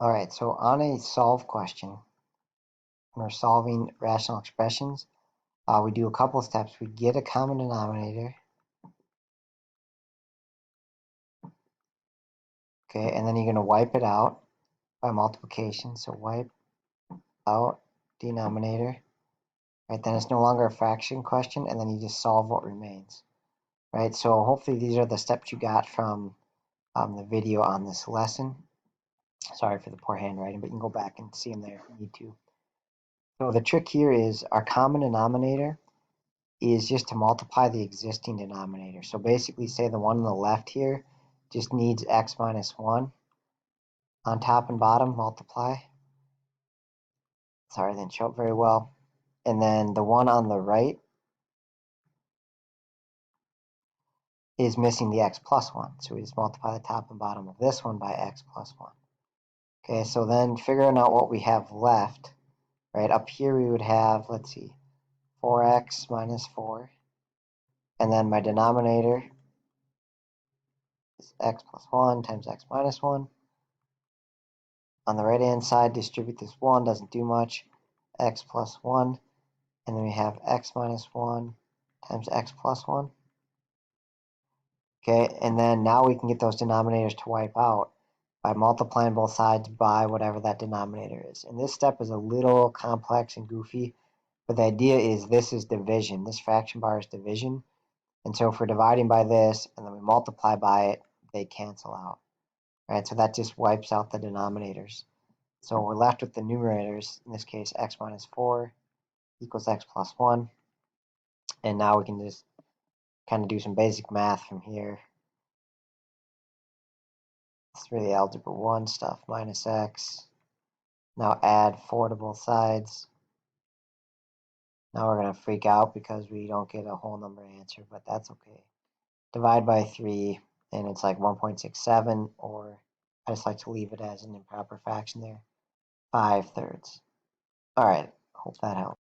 All right, so on a solve question, when we're solving rational expressions, we do a couple steps. We get a common denominator, okay, and then you're going to wipe it out by multiplication. So wipe out denominator, right? Then it's no longer a fraction question, and then you just solve what remains, right? So hopefully these are the steps you got from the video on this lesson. Sorry for the poor handwriting, but you can go back and see them there if you need to. So the trick here is our common denominator is just to multiply the existing denominator. So basically say the one on the left here just needs x minus 1 on top and bottom, multiply. Sorry, I didn't show up very well. And then the one on the right is missing the x plus 1. So we just multiply the top and bottom of this one by x plus 1. Okay, so then figuring out what we have left, right, up here we would have, let's see, 4x minus 4. And then my denominator is x plus 1 times x minus 1. On the right hand side, distribute this 1, doesn't do much, x plus 1. And then we have x minus 1 times x plus 1. Okay, and then now we can get those denominators to wipe out by multiplying both sides by whatever that denominator is. And this step is a little complex and goofy, but the idea is this is division. This fraction bar is division. And so if we're dividing by this and then we multiply by it, they cancel out. Right, so that just wipes out the denominators. So we're left with the numerators, in this case x minus 4 equals x plus 1. And now we can just kind of do some basic math from here. It's really algebra 1 stuff, minus x. Now add 4 to both sides. Now we're going to freak out because we don't get a whole number answer, but that's okay. Divide by 3, and it's like 1.67, or I just like to leave it as an improper fraction there, 5/3. All right, hope that helps.